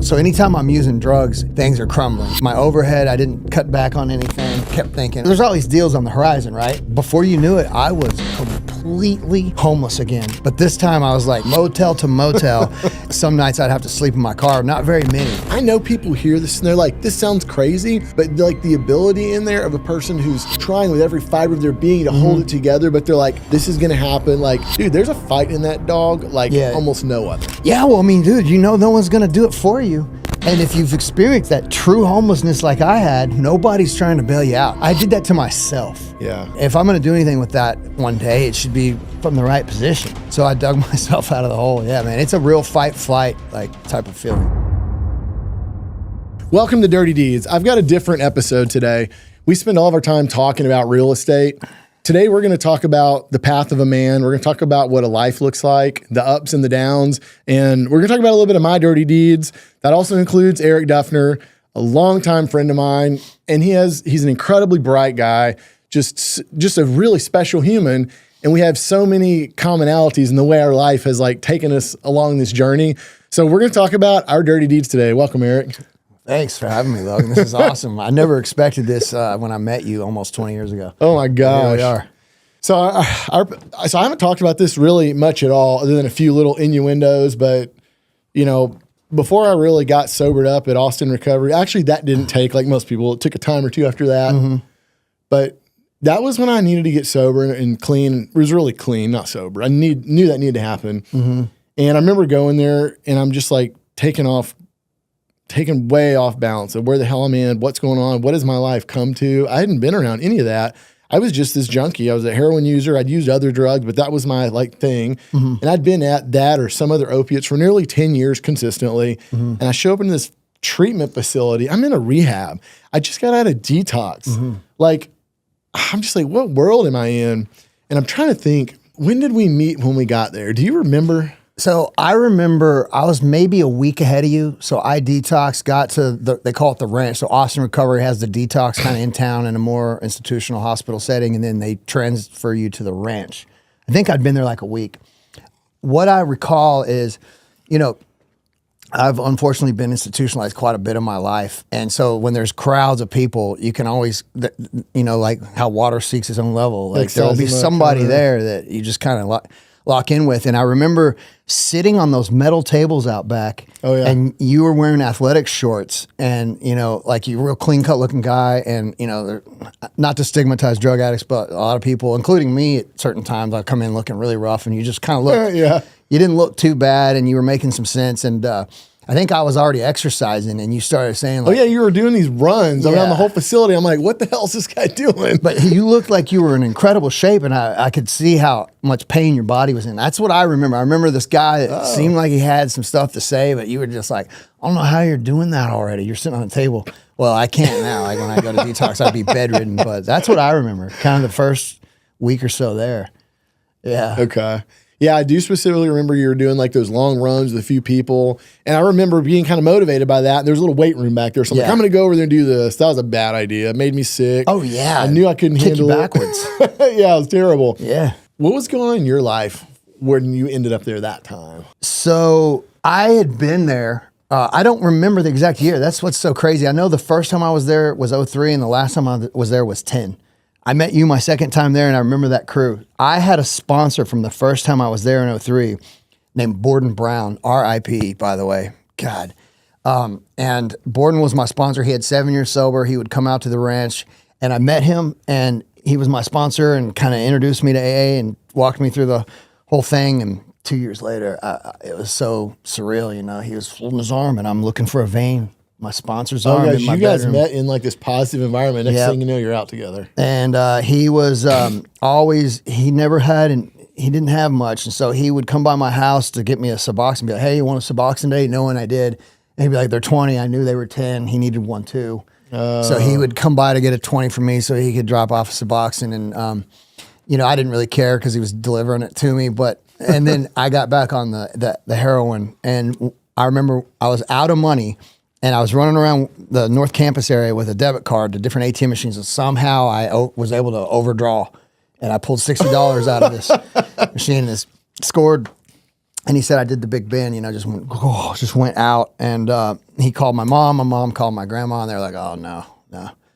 So anytime I'm using drugs, things are crumbling. My overhead, I didn't cut back on anything. Kept thinking, there's all these deals on the horizon, right? Before you knew it, I was completely homeless again. But this time I was like motel to motel. Some nights I'd have to sleep in my car, not very many. I know people hear this and they're like, this sounds crazy, but like the ability in there of a person who's trying with every fiber of their being to hold it together, but they're like, this is gonna happen. Like, dude, there's a fight in that dog like almost no other. Yeah, well, I mean, dude, you know no one's gonna do it for you. And if you've experienced that true homelessness like I had, nobody's trying to bail you out. I did that to myself. Yeah. If I'm gonna do anything with that one day, it should be from the right position. So I dug myself out of the hole. Yeah, man, it's a real fight, flight, like type of feeling. Welcome to Dirty Deeds. I've got a different episode today. We spend all of our time talking about real estate. Today, we're going to talk about the path of a man. We're going to talk about what a life looks like, the ups and the downs, and we're going to talk about a little bit of my dirty deeds. That also includes Eric Duffner, a longtime friend of mine, and he's an incredibly bright guy, just a really special human, and we have so many commonalities in the way our life has like taken us along this journey. So we're going to talk about our dirty deeds today. Welcome, Eric. Thanks for having me, Logan. This is awesome. I never expected this when I met you almost 20 years ago. Oh my gosh. Here we are. So so I haven't talked about this really much at all other than a few little innuendos, but you know, before I really got sobered up at Austin Recovery, actually that didn't take like most people. It took a time or two after that. But that was when I needed to get sober and clean. It was really clean, not sober. I knew that needed to happen. And I remember going there and I'm just like taken way off balance of where the hell I'm in, what's going on, what has my life come to. I hadn't been around any of that. I was just this junkie. I was a heroin user. I'd used other drugs, but that was my like thing. And I'd been at that or some other opiates for nearly 10 years consistently. And I show up in this treatment facility. I'm in a rehab. I just got out of detox. Like, I'm just like, what world am I in? And I'm trying to think, when did we meet when we got there? Do you remember? So I remember I was maybe a week ahead of you. So I detoxed, got to they call it the ranch. So Austin Recovery has the detox kind of in town in a more institutional hospital setting, and then they transfer you to the ranch. I think I'd been there like a week. What I recall is, you know, I've unfortunately been institutionalized quite a bit of my life. And so when there's crowds of people, you can always, you know, like how water seeks its own level. Like there'll be somebody there that you just kind of lock in with. And I remember sitting on those metal tables out back. Oh, yeah. And you were wearing athletic shorts and, you know, like you're a real clean cut looking guy. And, you know, not to stigmatize drug addicts, but a lot of people, including me at certain times, I'd come in looking really rough and you just kind of look, you didn't look too bad and you were making some sense. And, I think I was already exercising and you started saying like, oh yeah, you were doing these runs around the whole facility. I'm like, what the hell is this guy doing? But you looked like you were in incredible shape and I could see how much pain your body was in. That's what I remember. I remember this guy that seemed like he had some stuff to say, but you were just like, I don't know how you're doing that already. You're sitting on a table. Well, I can't now. Like when I go to detox, I'd be bedridden, but that's what I remember. Kind of the first week or so there. Yeah. Okay. Yeah, I do specifically remember you were doing like those long runs with a few people. And I remember being kind of motivated by that. There's a little weight room back there. So I'm like, I'm going to go over there and do this. That was a bad idea. It made me sick. Oh, yeah. I knew I couldn't handle you backwards. it. Yeah, it was terrible. Yeah. What was going on in your life when you ended up there that time? So I had been there. I don't remember the exact year. That's what's so crazy. I know the first time I was there was 03 and the last time I was there was 10. I met you my second time there, and I remember that crew. I had a sponsor from the first time I was there in 03 named Borden Brown, R.I.P., by the way. God. And Borden was my sponsor. He had 7 years sober. He would come out to the ranch, and I met him, and he was my sponsor and kind of introduced me to AA and walked me through the whole thing. And 2 years later, it was so surreal, you know. He was holding his arm, and I'm looking for a vein. My sponsor's arm in my you guys bedroom. met in like this positive environment. Next thing you know, you're out together. And he was always, he never had, and he didn't have much. And so he would come by my house to get me a Suboxone and be like, hey, you want a Suboxone day? Knowing I did. And he'd be like, they're 20. I knew they were 10. He needed one too. So he would come by to get a 20 from me so he could drop off a Suboxone. And, you know, I didn't really care because he was delivering it to me. But, and then I got back on the heroin. And I remember I was out of money. And I was running around the North Campus area with a debit card to different ATM machines, and somehow I was able to overdraw, and I pulled $60 out of this machine and scored And he said, I did the big bend, just went out. And he called my mom. My mom called my grandma, and they were like, oh, no,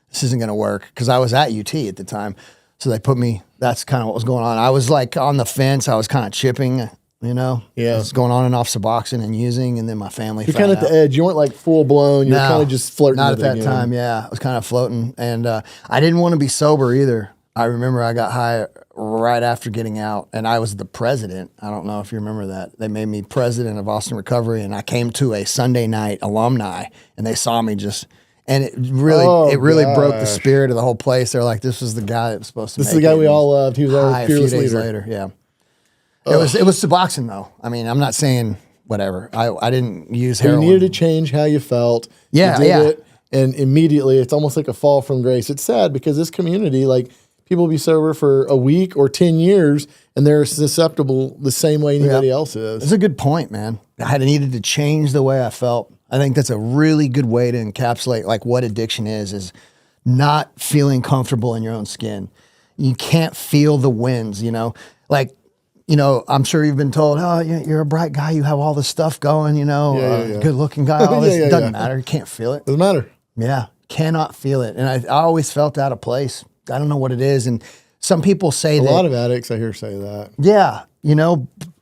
this isn't going to work. Because I was at UT at the time. So they put me, that's kind of what was going on. I was like on the fence. I was kind of chipping, Yeah. I was going on and off Suboxone and using, and then my family You're kind of at the edge. You weren't like full blown. You're kind of just flirting not with at that time, yeah. I was kind of floating. And I didn't want to be sober either. I remember I got high right after getting out, and I was the president. I don't know if you remember that. They made me president of Austin Recovery, and I came to a Sunday night alumni, and they saw me and it really broke the spirit of the whole place. They're like, this was the guy that was supposed to This is the guy we all loved. He was our fearless leader. Later, yeah. It was Suboxone, though. I mean, I'm not saying whatever. I didn't use heroin. You needed to change how you felt. Yeah, you did it, and immediately it's almost like a fall from grace. It's sad because this community, like, people be sober for a week or 10 years, and they're susceptible the same way anybody else is. That's a good point, man. I needed to change the way I felt. I think that's a really good way to encapsulate like what addiction is not feeling comfortable in your own skin. You can't feel the winds, Like, I'm sure you've been told, oh, you're a bright guy. You have all this stuff going, good looking guy. All this doesn't matter. You can't feel it. Doesn't matter. Yeah. Cannot feel it. And I always felt out of place. I don't know what it is. And some people say a lot of addicts I hear say that. Yeah.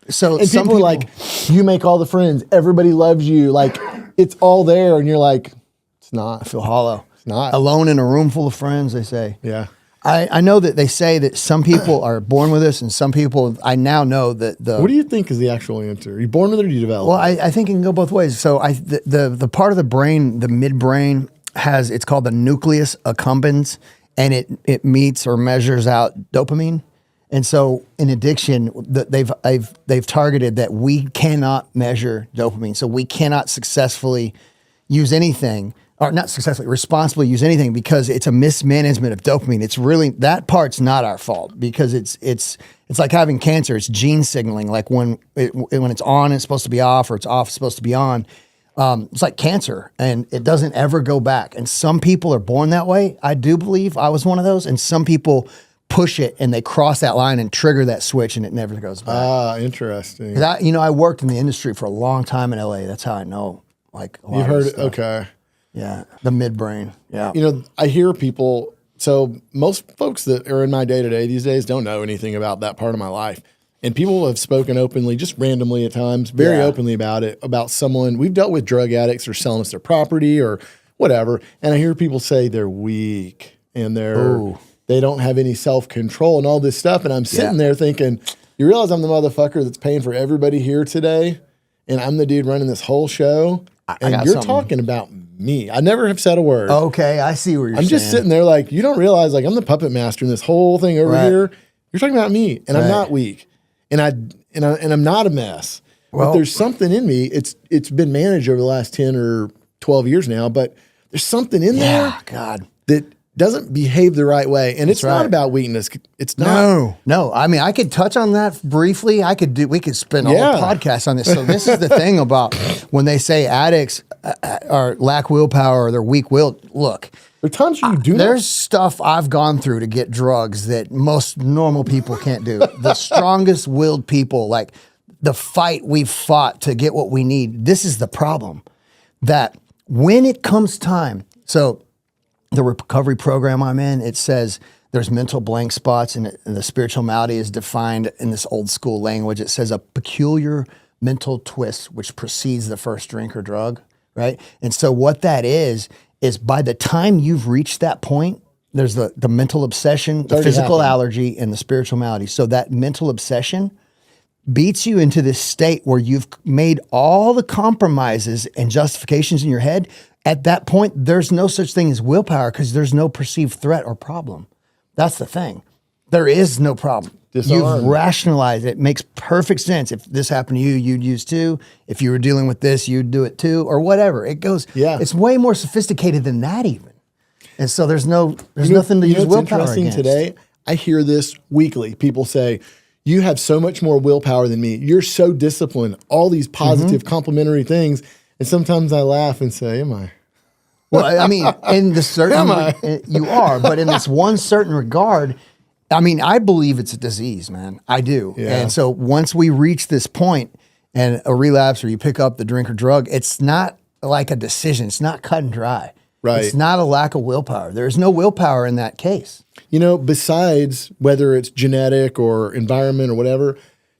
So and some people are like, you make all the friends. Everybody loves you. Like, it's all there. And you're like, it's not. I feel hollow. It's not. Alone in a room full of friends, they say. Yeah. I know that they say that some people are born with this, and some people, I now know that What do you think is the actual answer? Are you born with it or do you develop it? Well, I think it can go both ways. So the part of the brain, the midbrain, it's called the nucleus accumbens, and it meets or measures out dopamine. And so in addiction, they've targeted that we cannot measure dopamine. So we cannot successfully use anything, or not successfully, responsibly use anything, because it's a mismanagement of dopamine. It's really, that part's not our fault, because it's like having cancer. It's gene signaling. Like when it's on, it's supposed to be off, or it's off, it's supposed to be on. It's like cancer, and it doesn't ever go back. And some people are born that way. I do believe I was one of those. And some people push it and they cross that line and trigger that switch, and it never goes back. Ah, interesting. I worked in the industry for a long time in LA. That's how I know. Like, you've heard it. Okay. Yeah. The midbrain. Yeah. I hear people. So most folks that are in my day-to-day these days don't know anything about that part of my life. And people have spoken openly, just randomly at times, very openly about it, about someone. We've dealt with drug addicts or selling us their property or whatever. And I hear people say they're weak and they don't have any self-control and all this stuff. And I'm sitting there thinking, you realize I'm the motherfucker that's paying for everybody here today, and I'm the dude running this whole show, and you're talking about me. I never have said a word. Okay, I see what you're saying. I'm just sitting there like, you don't realize, like, I'm the puppet master in this whole thing over here. You're talking about me, and I'm not weak, and I'm not a mess. Well, but there's something in me. It's been managed over the last 10 or 12 years now, but there's something in there that doesn't behave the right way. And it's not about weakness. It's not. No. I mean, I could touch on that briefly. We could spend a whole podcast on this. So this is the thing about when they say addicts are lack willpower or they're weak-willed. Look, there are times you do there's stuff I've gone through to get drugs that most normal people can't do. The strongest willed people, like the fight we've fought to get what we need. This is the problem, that when it comes time, so the recovery program I'm in, it says there's mental blank spots, and the spiritual malady is defined in this old school language. It says a peculiar mental twist which precedes the first drink or drug, right? And so what that is by the time you've reached that point, there's the mental obsession, the physical allergy, and the spiritual malady. So that mental obsession beats you into this state where you've made all the compromises and justifications in your head. At that point, there's no such thing as willpower, because there's no perceived threat or problem. That's the thing. There is no problem. You've rationalized it. It makes perfect sense. If this happened to you, you'd use too. If you were dealing with this, you'd do it too, or whatever. It goes, it's way more sophisticated than that even. And so there's nothing to use willpower against. Today, I hear this weekly. People say, you have so much more willpower than me. You're so disciplined. All these positive, complimentary things. And sometimes I laugh and say, am I? Well, I mean, in the certain, you are, but in this one certain regard, I mean, I believe it's a disease, man. I do. Yeah. And so once we reach this point, And a relapse, or you pick up the drink or drug, it's not like a decision. It's not cut and dry. Right. It's not a lack of willpower. There's no willpower in that case. You know, besides whether it's genetic or environment or whatever,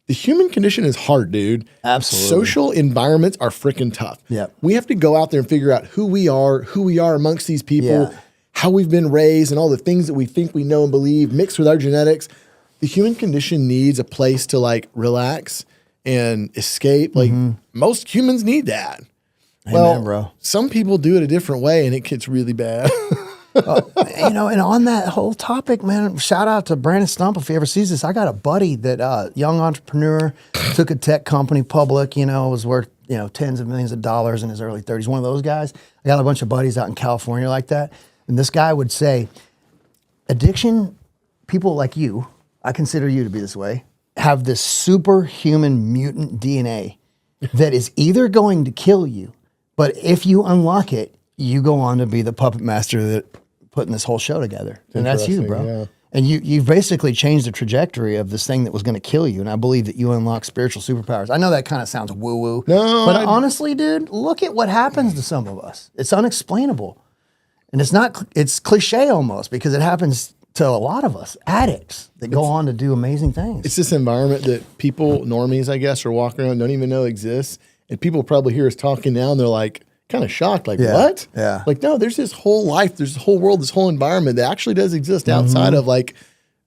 the human condition is hard, dude. Absolutely. Social environments are freaking tough. Yep. We have to go out there and figure out who we are amongst these people, how we've been raised, and all the things that we think we know and believe mixed with our genetics. The human condition needs a place to like relax and escape. Like most humans need that. Amen, bro. Some people do it a different way and it gets really bad. You know, and on that whole topic, man, shout out to Brandon Stump if he ever sees this. I got a buddy that young entrepreneur, took a tech company public, you know, was worth, you know, tens of millions of dollars in his early 30s. One of those guys. I got a bunch of buddies out in California like that. And this guy would say, addiction, people like you, I consider you to be this way, have this superhuman mutant DNA that is either going to kill you, but if you unlock it, you go on to be the puppet master that putting this whole show together. And that's you, bro. Yeah. And you've basically changed the trajectory of this thing that was going to kill you. And I believe that you unlock spiritual superpowers. I know that kind of sounds woo-woo. No, but honestly, dude, look at what happens to some of us. It's unexplainable. And it's cliche almost because it happens to a lot of us, addicts that go on to do amazing things. It's this environment that people, normies, I guess, are walking around, don't even know exists. And people probably hear us talking now and they're like, kind of shocked, like, what? Yeah. Like, no, there's this whole life, there's this whole world, this whole environment that actually does exist outside of like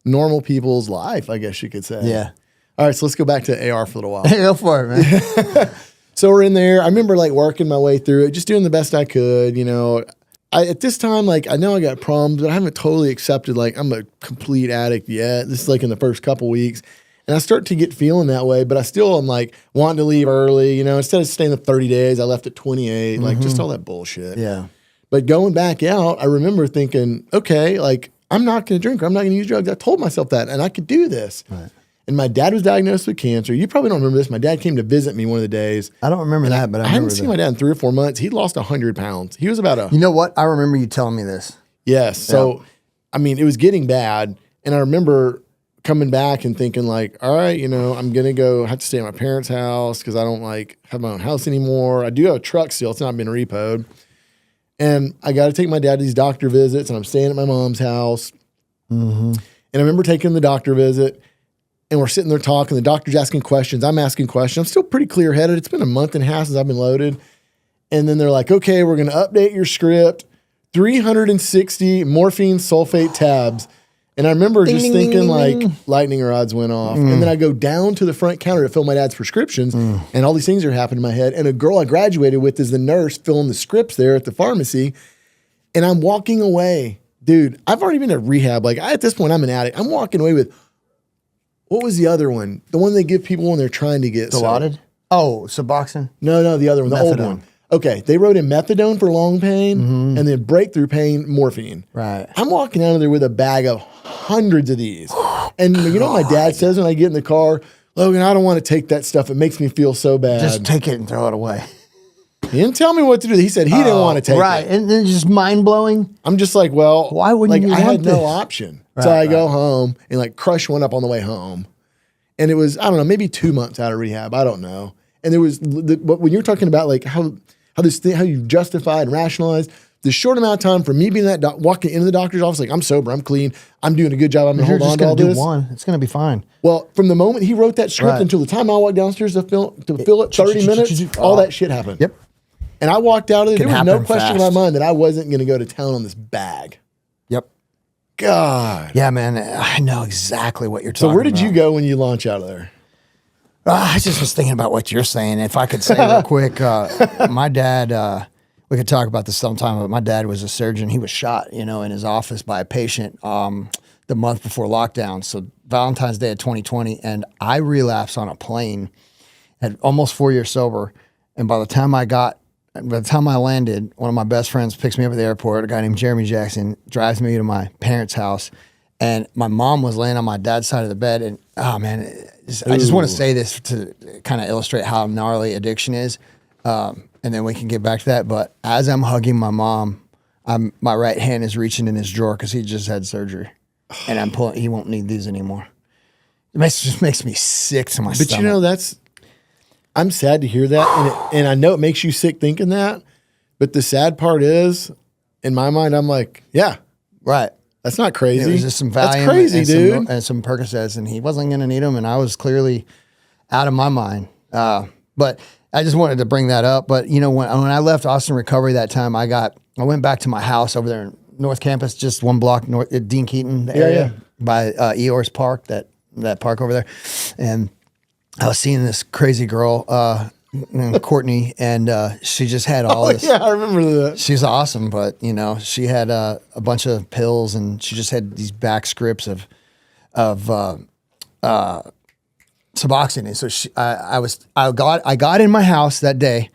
normal people's life, I guess you could say. Yeah. All right, so let's go back to AR for a little while. Go for it, man. So we're in there. I remember like working my way through it, just doing the best I could, you know. At this time, like, I know I got problems, but I haven't totally accepted, like, I'm a complete addict yet. This is like in the first couple weeks. And I start to get feeling that way, but I still am like wanting to leave early, you know. Instead of staying the 30 days, I left at 28, like just all that bullshit. Yeah. But going back out, I remember thinking, okay, like, I'm not going to drink or I'm not going to use drugs. I told myself that, and I could do this. Right. And my dad was diagnosed with cancer. You probably don't remember this. My dad came to visit me one of the days. I don't remember that, but I remember hadn't seen my dad in 3 or 4 months. He'd lost 100 pounds. He was about a... You know what? I remember you telling me this. Yes. So, I mean, it was getting bad. And I remember coming back and thinking like, all right, you know, I'm going to have to stay at my parents' house because I don't like have my own house anymore. I do have a truck still. It's not been repoed. And I got to take my dad to these doctor visits, and I'm staying at my mom's house. And I remember taking the doctor visit, and we're sitting there talking. The doctor's asking questions. I'm asking questions. I'm still pretty clear-headed. It's been a month and a half since I've been loaded. And then they're like, okay, we're going to update your script. 360 morphine sulfate tabs. And I remember just thinking like lightning rods went off. And then I go down to the front counter to fill my dad's prescriptions. And all these things are happening in my head. And a girl I graduated with is the nurse filling the scripts there at the pharmacy. And I'm walking away. Dude, I've already been to rehab. Like at this point, I'm an addict. I'm walking away with, what was the other one? The one they give people when they're trying to get Dilaudid? Oh, Suboxone? No, the other one, the old one. Okay, they wrote in methadone for long pain and then breakthrough pain morphine. Right. I'm walking out of there with a bag of hundreds of these. And you know what my dad says when I get in the car? Logan, I don't want to take that stuff. It makes me feel so bad. Just take it and throw it away. He didn't tell me what to do. He said he didn't want to take it. Right, and then just mind-blowing. I'm just like, well, why wouldn't you I had want no this? option. So I go home and like crush one up on the way home. And it was, I don't know, maybe 2 months out of rehab. I don't know. And there was, but when you're talking about like how you justify and rationalize the short amount of time from me being walking into the doctor's office, like I'm sober, I'm clean, I'm doing a good job, I'm going to hold on to all this. One. It's going to be fine. Well, from the moment he wrote that script until the time I walked downstairs to fill it, 30 minutes, all that shit happened. Yep. And I walked out of there. There was no question in my fast. mind that I wasn't going to go to town on this bag. Yep. God. Yeah, man. I know exactly what you're talking about. So where did you go when you launch out of there? I just was thinking about what you're saying. If I could say real quick, my dad, we could talk about this sometime, but my dad was a surgeon. He was shot, in his office by a patient the month before lockdown. So Valentine's Day of 2020. And I relapsed on a plane at almost 4 years sober. And by the time I landed, one of my best friends picks me up at the airport, a guy named Jeremy Jackson, drives me to my parents' house. And my mom was laying on my dad's side of the bed. And, oh, man, I just want to say this to kind of illustrate how gnarly addiction is. And then we can get back to that. But as I'm hugging my mom, my right hand is reaching in his drawer because he just had surgery. And I'm pulling, he won't need these anymore. It just makes me sick to my stomach. But that's... I'm sad to hear that. And I know it makes you sick thinking that. But the sad part is, in my mind, I'm like, yeah. Right. That's not crazy. It was just some Valium. That's crazy, and dude. and some Percocets, and he wasn't going to need them, and I was clearly out of my mind. But I just wanted to bring that up. But, you know, when I left Austin Recovery that time, I went back to my house over there in North Campus, just one block north, Dean Keaton area by Eeyores Park, that park over there. And I was seeing this crazy girl, Courtney, and she just had all this. Yeah, I remember that. She's awesome, but you know, she had a bunch of pills, and she just had these back scripts of Suboxone. And so I got in my house that day,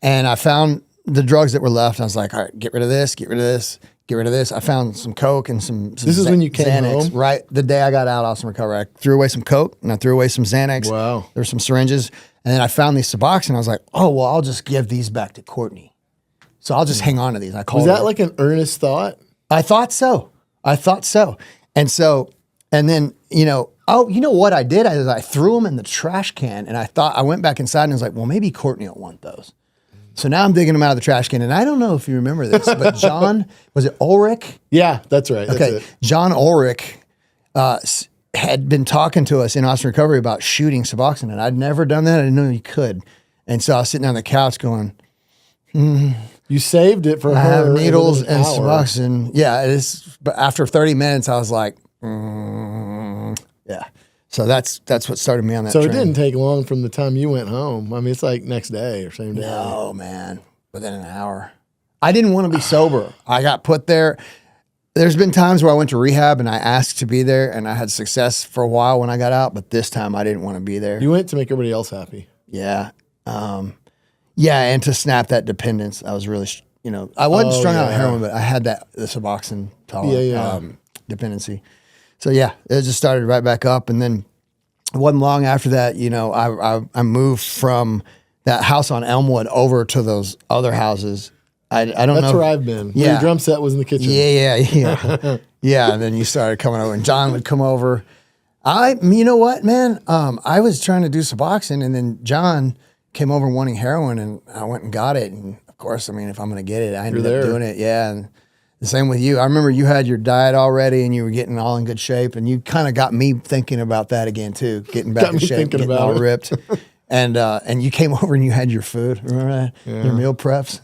and I found the drugs that were left. I was like, all right, get rid of this, get rid of this, get rid of this. I found some Coke and some This is when you came Xanax, home? right? The day I got out, Austin Recovery, I threw away some Coke and I threw away some Xanax. Wow. There were some syringes. And then I found these Suboxone. I was like, oh, well, I'll just give these back to Courtney. So I'll just hang on to these. I called Was that her. like an earnest thought? I thought so. And then, you know, what I did? I threw them in the trash can, and I went back inside and was like, well, maybe Courtney will want those. So now I'm digging them out of the trash can, and I don't know if you remember this, but John, was it Ulrich? Yeah, that's right. That's Okay, it. John Ulrich had been talking to us in Austin Recovery about shooting Suboxone, and I'd never done that. I didn't know you could. And so I was sitting on the couch going, You saved it for I her. have needles and hour. Suboxone. Yeah, it is. But after 30 minutes, I was like, yeah. So that's what started me on that So train. it didn't take long from the time you went home. I mean, it's like next day or same day. No, man. Within an hour. I didn't want to be sober. I got put there. There's been times where I went to rehab and I asked to be there, and I had success for a while when I got out, but this time I didn't want to be there. You went to make everybody else happy. Yeah. And to snap that dependence. I was really, I wasn't strung out on heroin, but I had the Suboxone dependency. So yeah, it just started right back up. And then it wasn't long after that, I moved from that house on Elmwood over to those other houses. I don't know. That's where I've been. Yeah. Your drum set was in the kitchen. Yeah. Yeah. And then you started coming over, and John would come over. You know what, man? I was trying to do Suboxone, and then John came over wanting heroin, and I went and got it. And of course, I mean, if I'm going to get it, I ended up doing it. Yeah. And the same with you. I remember you had your diet already, and you were getting all in good shape, and you kind of got me thinking about that again too, getting back in shape, getting all ripped. And you came over and you had your food. Remember that? Yeah. Your meal preps.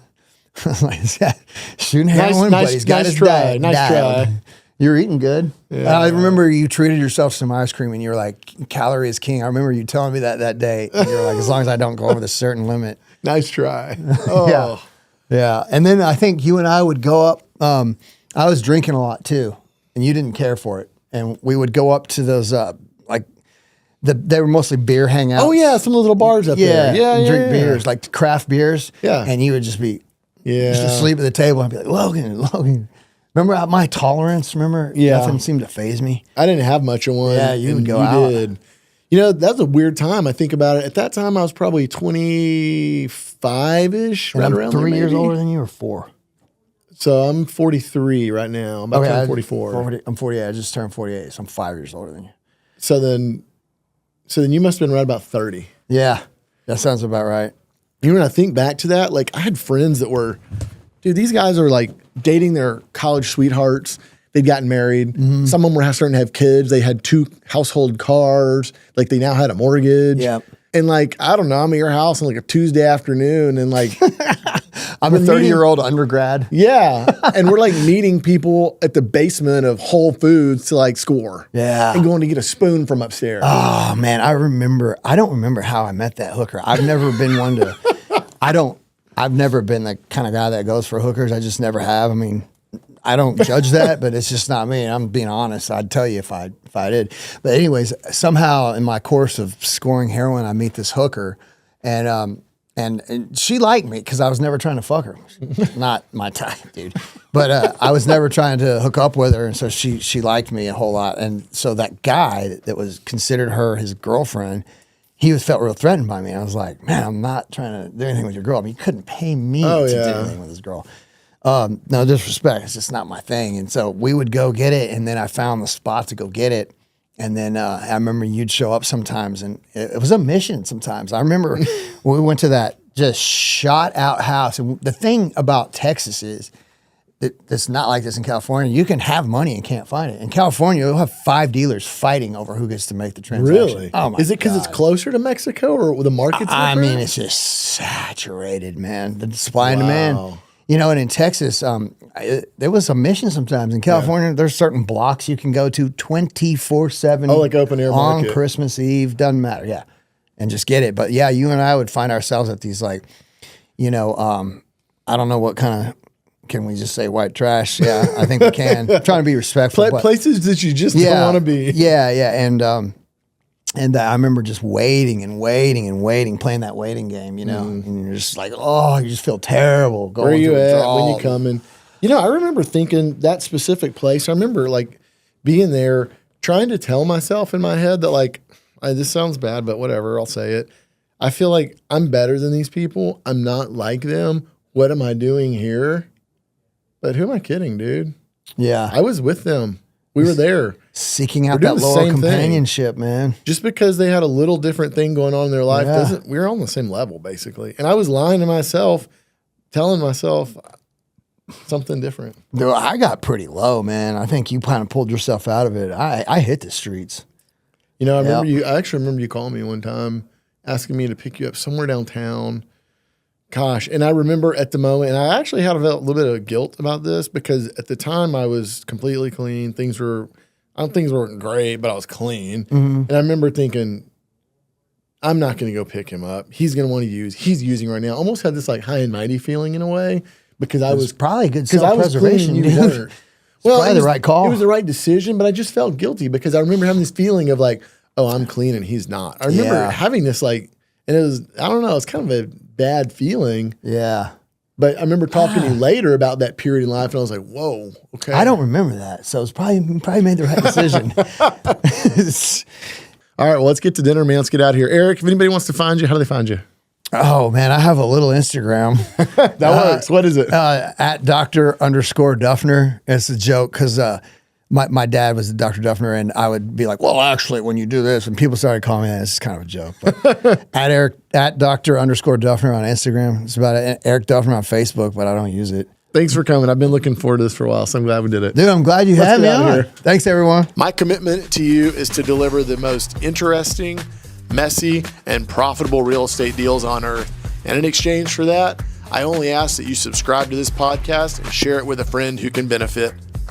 I was like, yeah, shooting heroin, but he's got his diet. Nice try. You were eating good. Yeah. I remember you treated yourself to some ice cream, and you were like, calorie is king. I remember you telling me that day. And you were like, as long as I don't go over the certain limit. Nice try. Oh. Yeah. And then I think you and I would go up. I was drinking a lot too, and you didn't care for it. And we would go up to those, they were mostly beer hangouts. Oh, yeah. Some of the little bars up there. Yeah. Drink beers, like craft beers. Yeah. And you would just be just asleep at the table and be like, Logan. Remember my tolerance? Remember? Yeah. Nothing seemed to faze me. I didn't have much of one. Yeah, you would go you out. Did. That was a weird time. I think about it. At that time, I was probably 25-ish, right around 3 there, years maybe. older than you, or 4? So I'm 43 right now. I'm about to turn 44. I'm 48. I just turned 48, so I'm 5 years older than you. So then you must have been right about 30. Yeah, that sounds about right. When I think back to that, like I had friends that were, dude, these guys are like dating their college sweethearts. They'd gotten married. Mm-hmm. Some of them were starting to have kids. They had 2 household cars. Like they now had a mortgage. Yeah. And like, I don't know, I'm at your house on like a Tuesday afternoon and like. I'm a 30-year-old undergrad. Yeah. And we're like meeting people at the basement of Whole Foods to like score. Yeah. And going to get a spoon from upstairs. Oh, man, I don't remember how I met that hooker. I've never been one to, I've never been the kind of guy that goes for hookers. I just never have. I mean, I don't judge that, but it's just not me. I'm being honest. I'd tell you if I did. But anyways, somehow in my course of scoring heroin, I meet this hooker, and she liked me because I was never trying to fuck her. Not my type, dude. But I was never trying to hook up with her, and so she liked me a whole lot. And so that guy that was considered his girlfriend, he felt real threatened by me. I was like, man, I'm not trying to do anything with your girl. I mean, he couldn't pay me to do anything with his girl. No disrespect, it's just not my thing. And so we would go get it, and then I found the spot to go get it. And then I remember you'd show up sometimes, and it was a mission sometimes. I remember when we went to that just shot out house. And the thing about Texas is it's not like this in California. You can have money and can't find it. In California, you'll have 5 dealers fighting over who gets to make the transaction. Really? Oh my Is it because it's God. closer to Mexico or the market's I different? mean, it's just saturated, man. The supply and demand. You know, and in Texas, there was a mission sometimes. In California, there's certain blocks you can go to 24/7. Oh, like open air on market. Christmas Eve, doesn't matter. Yeah, and just get it. But yeah, you and I would find ourselves at these I don't know what kind of. Can we just say white trash? Yeah, I think we can. Trying to be respectful. But Places that you just don't want to be. Yeah, yeah. And I remember just waiting, playing that waiting game, and you're just like, oh, you just feel terrible. Where are you at when you come in? I remember thinking that specific place. I remember being there, trying to tell myself in my head that this sounds bad, but whatever, I'll say it. I feel like I'm better than these people. I'm not like them. What am I doing here? But who am I kidding, dude? Yeah. I was with them. We were there. Seeking out We're doing that the lower same companionship, man. Just because they had a little different thing going on in their life Yeah. we were on the same level, basically. And I was lying to myself, telling myself something different. Dude, I got pretty low, man. I think you kind of pulled yourself out of it. I hit the streets. I actually remember you calling me one time, asking me to pick you up somewhere downtown. Gosh, and I remember at the moment, and I actually had a little bit of guilt about this because at the time I was completely clean. Things weren't great, but I was clean. Mm-hmm. And I remember thinking, I'm not going to go pick him up. He's going to want to use. He's using right now. Almost had this high and mighty feeling in a way because I was probably good because I was clean self-preservation. and you weren't. Probably the right call. It was the right decision, but I just felt guilty because I remember having this feeling of oh, I'm clean and he's not. I remember having this and it was, I don't know, it's kind of a bad feeling. Yeah. But I remember talking to you later about that period in life, and I was like, whoa, okay. I don't remember that. So it's probably made the right decision. All right, well, let's get to dinner, man. Let's get out of here. Eric, if anybody wants to find you, how do they find you? Oh, man, I have a little Instagram. That works. What is it? At Dr._Duffner. It's a joke because my dad was Dr. Duffner, and I would be like, well, actually, when you do this, and people started calling me that. It's kind of a joke. But at Dr._Duffner on Instagram. It's about it. Eric Duffner on Facebook, but I don't use it. Thanks for coming. I've been looking forward to this for a while, so I'm glad we did it. Dude, I'm glad you had me on. Thanks, everyone. My commitment to you is to deliver the most interesting, messy, and profitable real estate deals on earth. And in exchange for that, I only ask that you subscribe to this podcast and share it with a friend who can benefit.